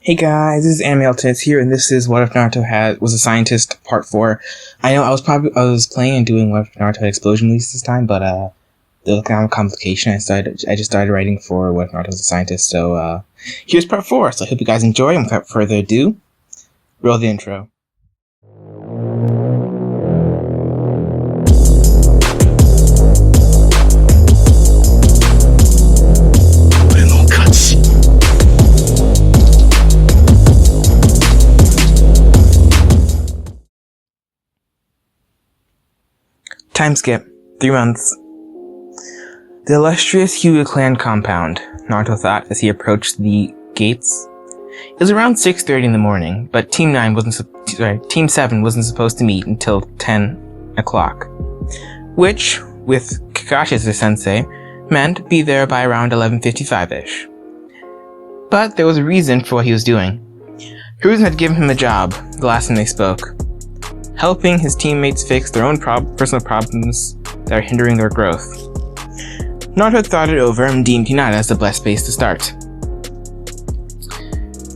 Hey guys, this is It's here, and this is What If Naruto was a Scientist Part 4. I know I was playing and doing What If Naruto had Explosion Release this time, but there was kind of a complication. I just started writing for What If Naruto was a Scientist, so here's Part 4. So I hope you guys enjoy, and without further ado, roll the intro. Time skip. 3 months. The illustrious Hyuga clan compound, Naruto thought as he approached the gates. It was around 6:30 in the morning, but Team 7 wasn't supposed to meet until 10 o'clock. Which, with Kakashi as their sensei, meant be there by around 11:55-ish. But there was a reason for what he was doing. Hiruzen had given him a job, the last time they spoke. Helping his teammates fix their own personal problems that are hindering their growth. Naruto thought it over and deemed Hinata as the best place to start.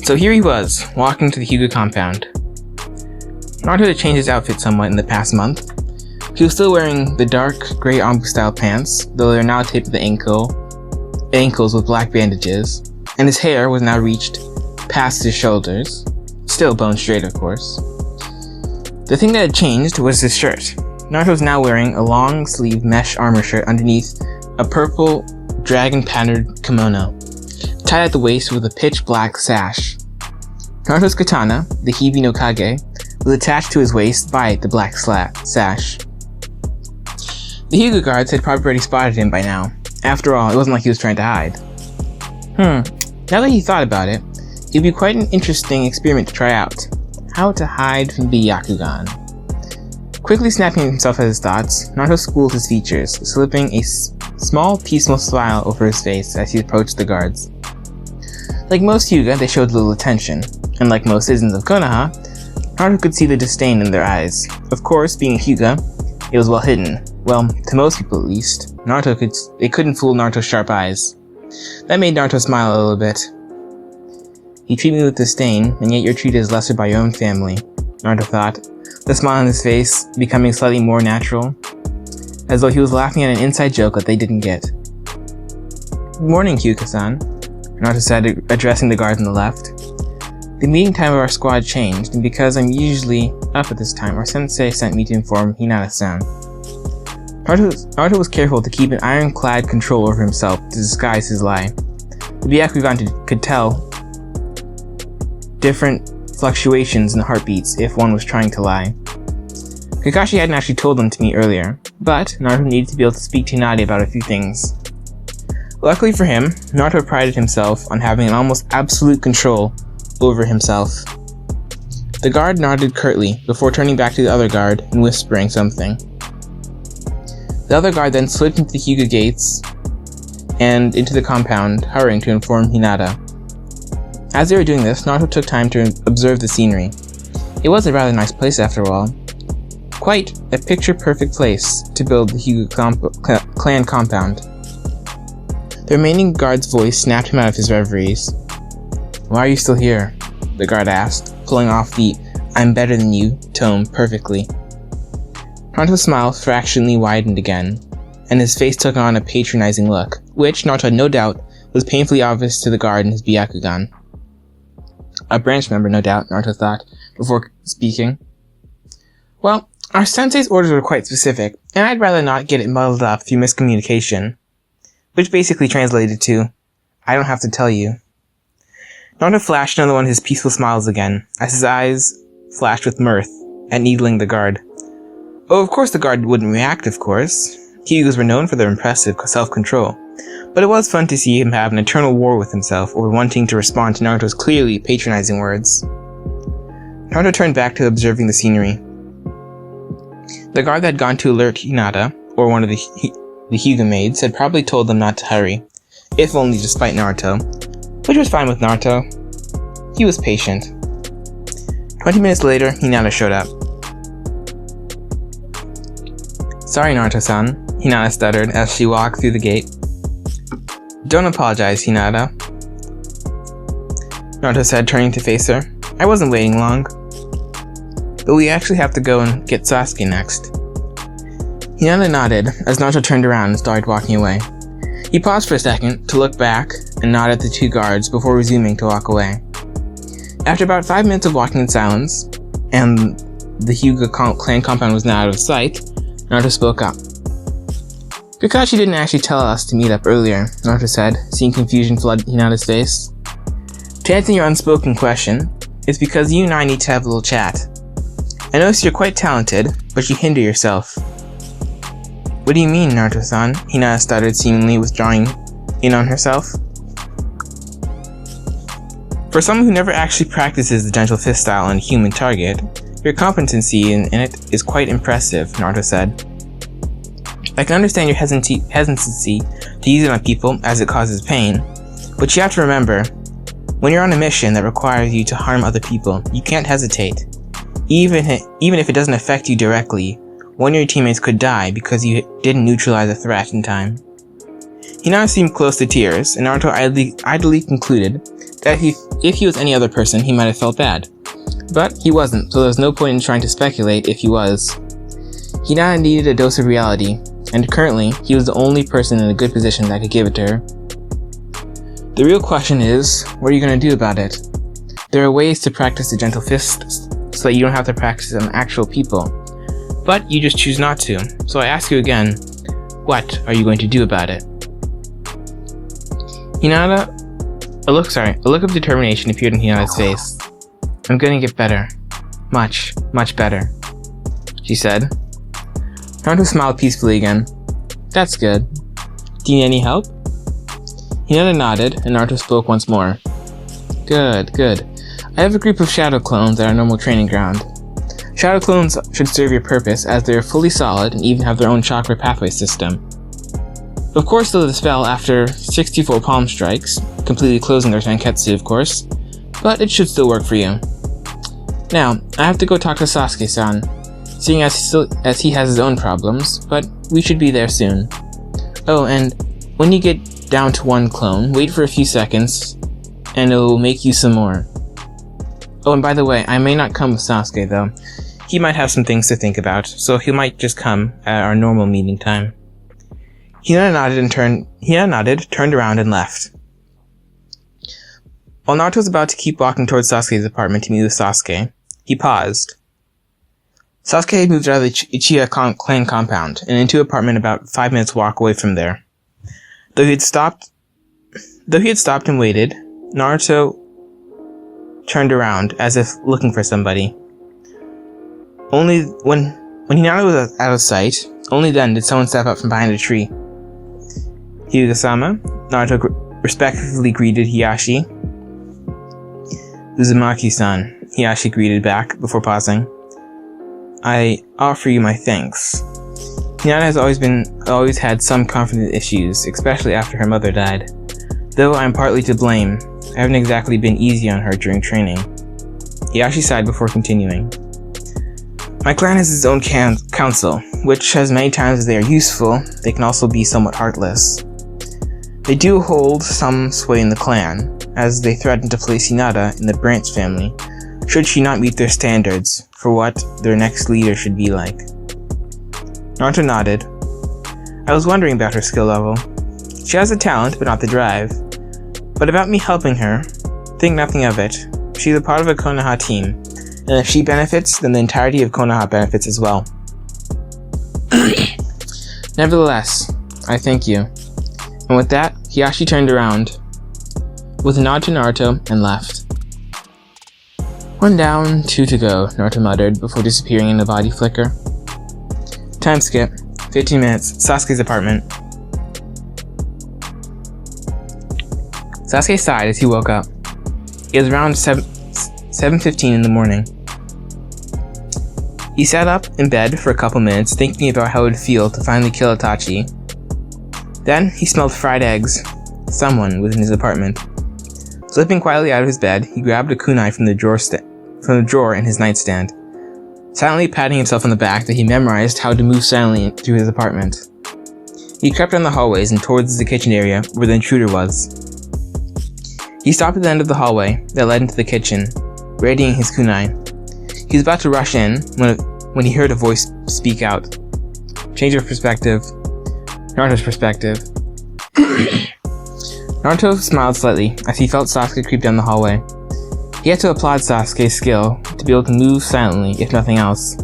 So here he was, walking to the Hyuga compound. Naruto had changed his outfit somewhat in the past month. He was still wearing the dark gray Anbu-style pants, though they're now taped to the ankles with black bandages, and his hair was now reached past his shoulders, still bone straight of course. The thing that had changed was his shirt. Naruto was now wearing a long-sleeve mesh armor shirt underneath a purple, dragon-patterned kimono, tied at the waist with a pitch-black sash. Naruto's katana, the Hibi no Kage, was attached to his waist by the black sash. The Hyuga guards had probably already spotted him by now. After all, it wasn't like he was trying to hide. Now that he thought about it, it'd be quite an interesting experiment to try out. How to hide from the Byakugan. Quickly snapping himself at his thoughts, Naruto schooled his features, slipping a small, peaceful smile over his face as he approached the guards. Like most Hyuga, they showed little attention, and like most citizens of Konoha, Naruto could see the disdain in their eyes. Of course, being a Hyuga, it was well hidden. Well, to most people at least. They couldn't fool Naruto's sharp eyes. That made Naruto smile a little bit. You treat me with disdain, and yet you're treated as lesser by your own family, Naruto thought, the smile on his face becoming slightly more natural, as though he was laughing at an inside joke that they didn't get. Good morning, Hyuga-san, Naruto said, addressing the guard on the left. The meeting time of our squad changed, and because I'm usually up at this time, our sensei sent me to inform Hinata-san. Naruto was careful to keep an ironclad control over himself to disguise his lie. The Byakugan could tell different fluctuations in the heartbeats if one was trying to lie. Kakashi hadn't actually told them to me earlier, but Naruto needed to be able to speak to Hinata about a few things. Luckily for him, Naruto prided himself on having an almost absolute control over himself. The guard nodded curtly before turning back to the other guard and whispering something. The other guard then slipped into the Hyuga gates and into the compound, hurrying to inform Hinata. As they were doing this, Naruto took time to observe the scenery. It was a rather nice place after all. Quite a picture-perfect place to build the Hyuga clan compound. The remaining guard's voice snapped him out of his reveries. "Why are you still here?" the guard asked, pulling off the "I'm better than you" tone perfectly. Naruto's smile fractionally widened again, and his face took on a patronizing look, which, Naruto had no doubt, was painfully obvious to the guard and his Byakugan. A branch member, no doubt, Naruto thought, before speaking. Well, our sensei's orders were quite specific, and I'd rather not get it muddled up through miscommunication. Which basically translated to, I don't have to tell you. Naruto flashed another one of his peaceful smiles again, as his eyes flashed with mirth at needling the guard. Oh, of course the guard wouldn't react, of course. Hyugas were known for their impressive self-control. But it was fun to see him have an eternal war with himself over wanting to respond to Naruto's clearly patronizing words. Naruto turned back to observing the scenery. The guard that had gone to alert Hinata, or one of the Hyuga maids, had probably told them not to hurry, if only to spite Naruto, which was fine with Naruto. He was patient. 20 minutes later, Hinata showed up. "Sorry, Naruto-san," Hinata stuttered as she walked through the gate. "Don't apologize, Hinata. Naruto said, turning to face her. I wasn't waiting long. But we actually have to go and get Sasuke next. Hinata nodded as Naruto turned around and started walking away. He paused for a second to look back and nod at the two guards before resuming to walk away. After about 5 minutes of walking in silence, and the Hyuga clan compound was now out of sight, Naruto spoke up. Kakashi didn't actually tell us to meet up earlier, Naruto said, seeing confusion flood Hinata's face. To answer your unspoken question, it's because you and I need to have a little chat. I notice you're quite talented, but you hinder yourself. What do you mean, Naruto-san? Hinata stuttered, seemingly withdrawing in on herself. For someone who never actually practices the gentle fist style on a human target, your competency in it is quite impressive, Naruto said. I can understand your hesitancy to use it on people as it causes pain, but you have to remember, when you're on a mission that requires you to harm other people, you can't hesitate. Even if it doesn't affect you directly, one of your teammates could die because you didn't neutralize a threat in time. Hinata seemed close to tears, and Naruto idly concluded that if he was any other person, he might have felt bad. But he wasn't, so there was no point in trying to speculate if he was. Hinata needed a dose of reality, and currently, he was the only person in a good position that could give it to her. The real question is, what are you going to do about it? There are ways to practice the gentle fist so that you don't have to practice on actual people. But you just choose not to. So I ask you again, what are you going to do about it? A look of determination appeared in Hinata's face. I'm going to get better. Much, much better, she said. Naruto smiled peacefully again. That's good. Do you need any help? Hinata nodded, and Naruto spoke once more. Good. I have a group of shadow clones at our normal training ground. Shadow clones should serve your purpose as they are fully solid and even have their own chakra pathway system. Of course they'll dispel after 64 palm strikes, completely closing their Tenketsu of course, but it should still work for you. Now, I have to go talk to Sasuke-san, seeing as he has his own problems, but we should be there soon. Oh, and when you get down to one clone, wait for a few seconds, and it'll make you some more. Oh, and by the way, I may not come with Sasuke though. He might have some things to think about, so he might just come at our normal meeting time. Hinata nodded, turned around, and left. While Naruto was about to keep walking towards Sasuke's apartment to meet with Sasuke, he paused. Sasuke had moved out of the Uchiha clan compound and into an apartment about 5 minutes walk away from there. Though he had stopped and waited, Naruto turned around as if looking for somebody. Only when Hinata was out of sight, only then did someone step up from behind a tree. Hyuga-sama, Naruto respectfully greeted Hiyashi. Uzumaki-san, Hiyashi greeted back before pausing. I offer you my thanks. Hinata has always had some confidence issues, especially after her mother died. Though I'm partly to blame, I haven't exactly been easy on her during training. Hiyashi sighed before continuing. My clan has its own council, which as many times as they are useful, they can also be somewhat heartless. They do hold some sway in the clan, as they threaten to place Hinata in the Branch family, should she not meet their standards for what their next leader should be like. Naruto nodded. I was wondering about her skill level. She has the talent, but not the drive. But about me helping her, think nothing of it. She's a part of a Konoha team, and if she benefits, then the entirety of Konoha benefits as well. Nevertheless, I thank you. And with that, Hiyashi turned around, with a nod to Naruto, and left. One down, two to go, Naruto muttered before disappearing in a body flicker. Time skip. 15 minutes. Sasuke's apartment. Sasuke sighed as he woke up. It was around 7:15 in the morning. He sat up in bed for a couple minutes, thinking about how it would feel to finally kill Itachi. Then he smelled fried eggs. Someone was in his apartment. Slipping quietly out of his bed, he grabbed a kunai from the drawer in his nightstand, silently patting himself on the back that he memorized how to move silently through his apartment. He crept down the hallways and towards the kitchen area where the intruder was. He stopped at the end of the hallway that led into the kitchen, readying his kunai. He was about to rush in when he heard a voice speak out. Change of perspective. Naruto's perspective. Naruto smiled slightly as he felt Sasuke creep down the hallway. He had to applaud Sasuke's skill to be able to move silently, if nothing else.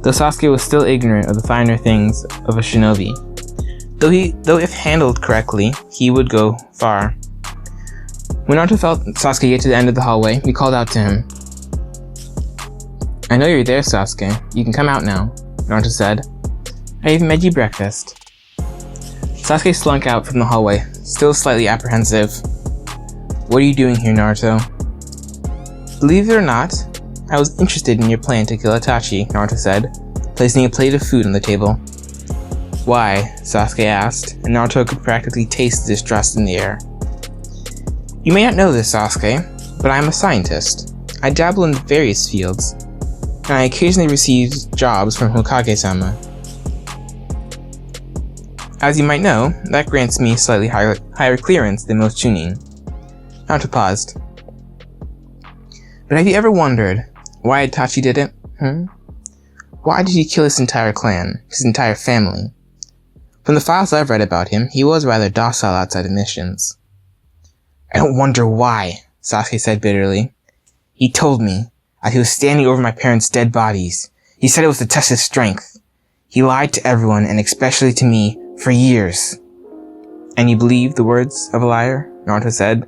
Though Sasuke was still ignorant of the finer things of a shinobi. Though if handled correctly, he would go far. When Naruto felt Sasuke get to the end of the hallway, he called out to him. "I know you're there, Sasuke. You can come out now," Naruto said. "I even made you breakfast." Sasuke slunk out from the hallway, still slightly apprehensive. "What are you doing here, Naruto?" "Believe it or not, I was interested in your plan to kill Itachi," Naruto said, placing a plate of food on the table. "Why?" Sasuke asked, and Naruto could practically taste the distrust in the air. "You may not know this, Sasuke, but I am a scientist. I dabble in various fields, and I occasionally receive jobs from Hokage-sama. As you might know, that grants me slightly higher clearance than most chunin." Naruto paused. "But have you ever wondered why Itachi did it? Why did he kill his entire clan, his entire family? From the files I've read about him, he was rather docile outside of missions." "I don't wonder why," Sasuke said bitterly. "He told me as he was standing over my parents' dead bodies. He said it was to test his strength. He lied to everyone, and especially to me, for years." "And you believe the words of a liar?" Naruto said,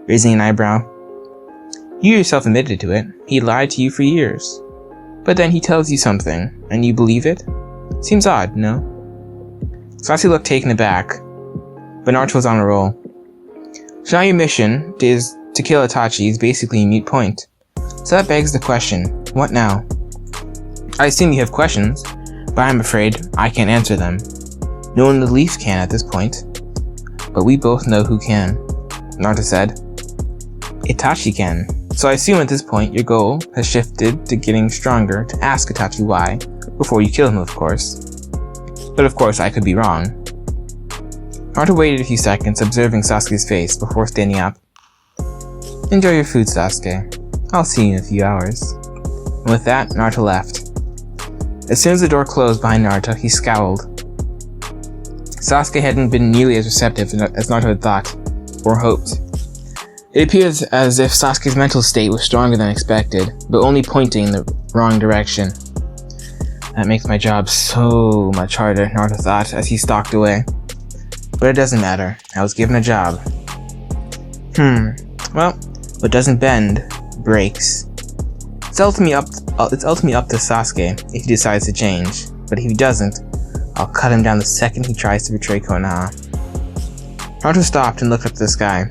raising an eyebrow. "You yourself admitted to it. He lied to you for years. But then he tells you something, and you believe it? Seems odd, no?" Sasuke looked taken aback, but Naruto was on a roll. "So now your mission is to kill Itachi is basically a moot point. So that begs the question, what now?" "I assume you have questions, but I'm afraid I can't answer them. No one in the Leaf can at this point. But we both know who can," Naruto said. "Itachi can. So I assume at this point your goal has shifted to getting stronger to ask Itachi why, before you kill him, of course. But of course I could be wrong." Naruto waited a few seconds, observing Sasuke's face before standing up. "Enjoy your food, Sasuke. I'll see you in a few hours." And with that, Naruto left. As soon as the door closed behind Naruto, he scowled. Sasuke hadn't been nearly as receptive as Naruto had thought, or hoped. It appears as if Sasuke's mental state was stronger than expected, but only pointing in the wrong direction. "That makes my job so much harder," Naruto thought as he stalked away. "But it doesn't matter. I was given a job. Well, what doesn't bend, breaks. It's ultimately up to Sasuke if he decides to change, but if he doesn't, I'll cut him down the second he tries to betray Konoha." Naruto stopped and looked up to the sky.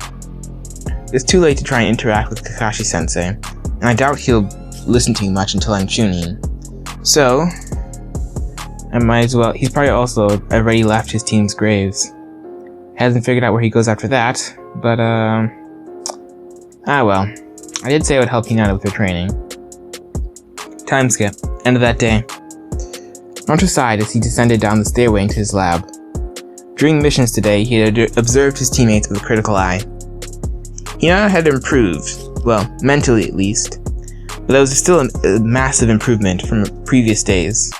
It's too late to try and interact with Kakashi-sensei, and I doubt he'll listen to me much until I'm Chunin. So, I might as well. He's probably also already left his team's graves. Hasn't figured out where he goes after that, but well. I did say I would help Hinata with her training. Time skip. End of that day. Naruto sighed as he descended down the stairway into his lab. During missions today, he had observed his teammates with a critical eye. Hinata had improved, well, mentally at least, but that was still a massive improvement from previous days.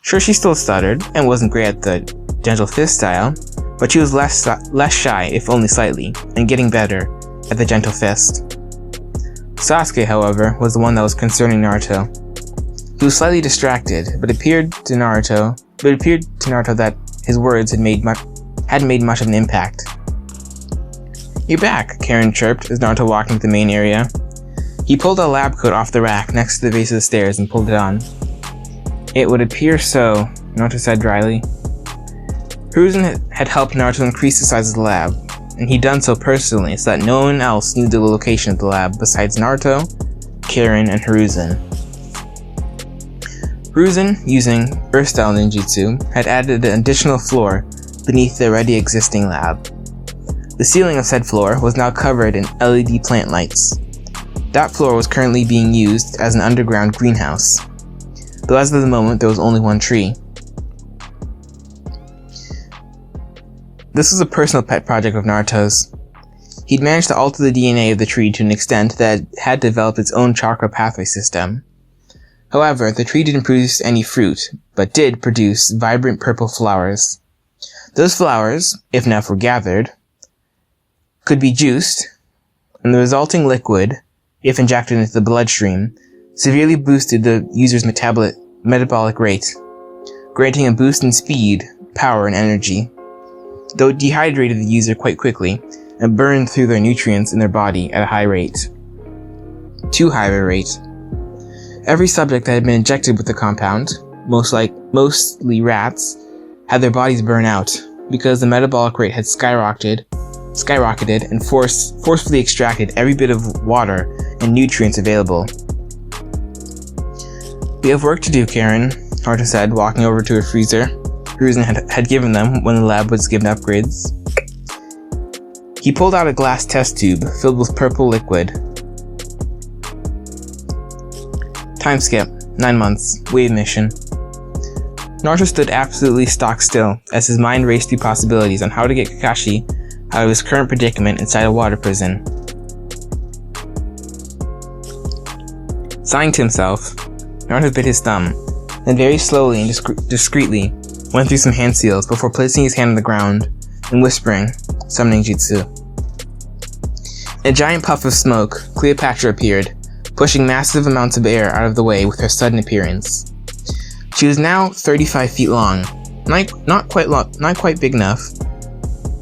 Sure, she still stuttered, and wasn't great at the gentle fist style, but she was less shy, if only slightly, and getting better at the gentle fist. Sasuke, however, was the one that was concerning Naruto. He was slightly distracted, but it appeared to Naruto that his words hadn't made much of an impact. "You're back," Karen chirped as Naruto walked into the main area. He pulled a lab coat off the rack next to the base of the stairs and pulled it on. "It would appear so," Naruto said dryly. Hiruzen had helped Naruto increase the size of the lab, and he'd done so personally so that no one else knew the location of the lab besides Naruto, Karen, and Hiruzen. Hiruzen, using Earth-style ninjutsu, had added an additional floor beneath the already existing lab. The ceiling of said floor was now covered in LED plant lights. That floor was currently being used as an underground greenhouse, though as of the moment there was only one tree. This was a personal pet project of Naruto's. He'd managed to alter the DNA of the tree to an extent that it had developed its own chakra pathway system. However, the tree didn't produce any fruit, but did produce vibrant purple flowers. Those flowers, if enough were gathered, could be juiced, and the resulting liquid, if injected into the bloodstream, severely boosted the user's metabolic rate, granting a boost in speed, power, and energy, though it dehydrated the user quite quickly and burned through their nutrients in their body at a high rate. Too high of a rate. Every subject that had been injected with the compound, mostly rats, had their bodies burn out because the metabolic rate had skyrocketed and forcefully extracted every bit of water and nutrients available. "We have work to do, Karen," Naruto said, walking over to a freezer Hiruzen had given them when the lab was given upgrades. He pulled out a glass test tube filled with purple liquid. Time skip, 9 months, wave mission. Naruto stood absolutely stock still as his mind raced through possibilities on how to get Kakashi out of his current predicament inside a water prison. Sighing to himself, Naruto bit his thumb, then very slowly and discreetly went through some hand seals before placing his hand on the ground and whispering, summoning jutsu. In a giant puff of smoke, Cleopatra appeared, pushing massive amounts of air out of the way with her sudden appearance. She was now 35 feet long, not quite big enough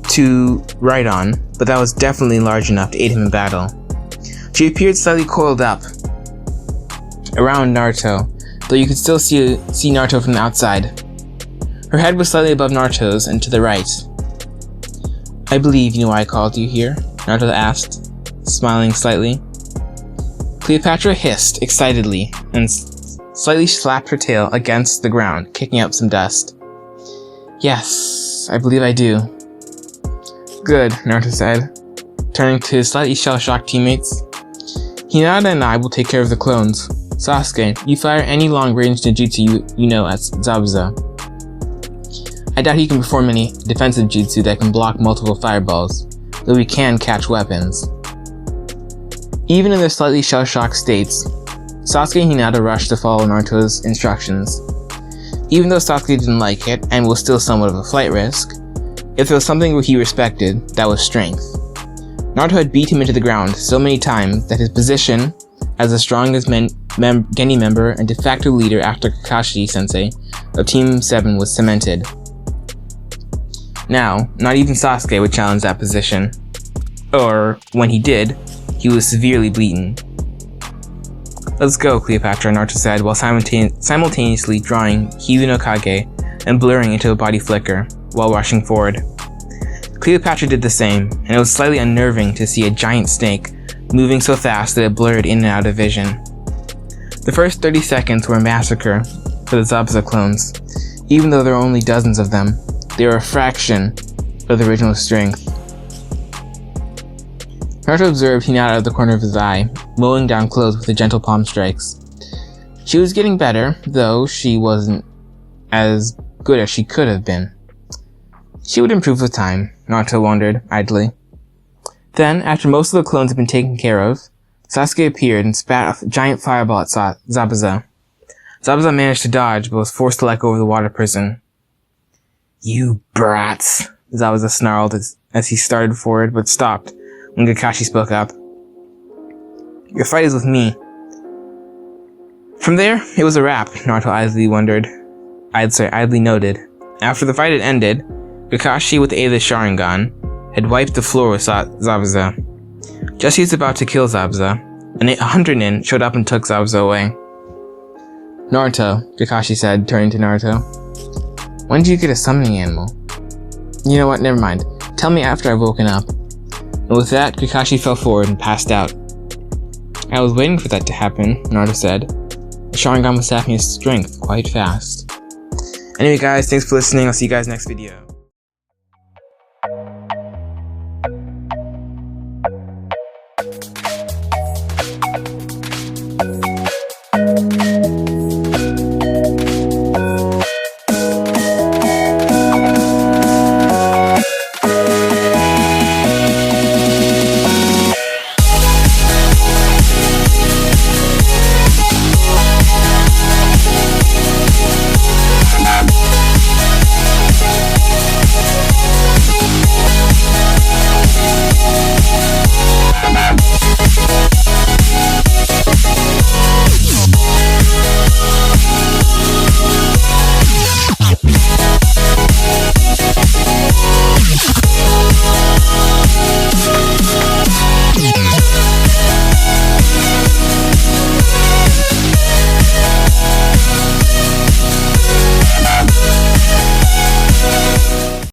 to ride on, but that was definitely large enough to aid him in battle. She appeared slightly coiled up around Naruto, though you could still see Naruto from the outside. Her head was slightly above Naruto's and to the right. "I believe you know why I called you here?" Naruto asked, smiling slightly. Cleopatra hissed excitedly and slightly slapped her tail against the ground, kicking up some dust. "Yes, I believe I do." "Good," Naruto said, turning to his slightly shell-shocked teammates. "Hinata and I will take care of the clones. Sasuke, you fire any long-range ninjutsu you know at Zabuza. I doubt he can perform any defensive jutsu that can block multiple fireballs, though he can catch weapons." Even in their slightly shell-shocked states, Sasuke and Hinata rushed to follow Naruto's instructions. Even though Sasuke didn't like it, and was still somewhat of a flight risk, if there was something he respected, that was strength. Naruto had beat him into the ground so many times that his position as the strongest Geni member and de facto leader after Kakashi-sensei of Team 7 was cemented. Now, not even Sasuke would challenge that position. Or, when he did, he was severely beaten. "Let's go," Cleopatra, Naruto said, while simultaneously drawing Hiyu no Kage and blurring into a body flicker, while rushing forward. Cleopatra did the same, and it was slightly unnerving to see a giant snake moving so fast that it blurred in and out of vision. The first 30 seconds were a massacre for the Zabuza clones. Even though there were only dozens of them, they were a fraction of the original strength. Naruto observed Hinata out of the corner of his eye, mowing down clothes with the gentle palm strikes. She was getting better, though she wasn't as good as she could have been. She would improve with time, Naruto wondered idly. Then, after most of the clones had been taken care of, Sasuke appeared and spat a giant fireball at Zabuza. Zabuza managed to dodge, but was forced to let go of the water prison. "You brats," Zabuza snarled as he started forward, but stopped when Kakashi spoke up. "Your fight is with me." From there, it was a wrap, Naruto idly noted. After the fight had ended, Kakashi, with the aid of the Sharingan, had wiped the floor with Zabuza. Just as he was about to kill Zabuza, an 100 nin showed up and took Zabuza away. "Naruto," Kakashi said, turning to Naruto. "When did you get a summoning animal?" "You know what, never mind. Tell me after I've woken up." And with that, Kakashi fell forward and passed out. "I was waiting for that to happen," Naruto said. The Sharingan was sapping his strength quite fast. Anyway guys, thanks for listening. I'll see you guys next video.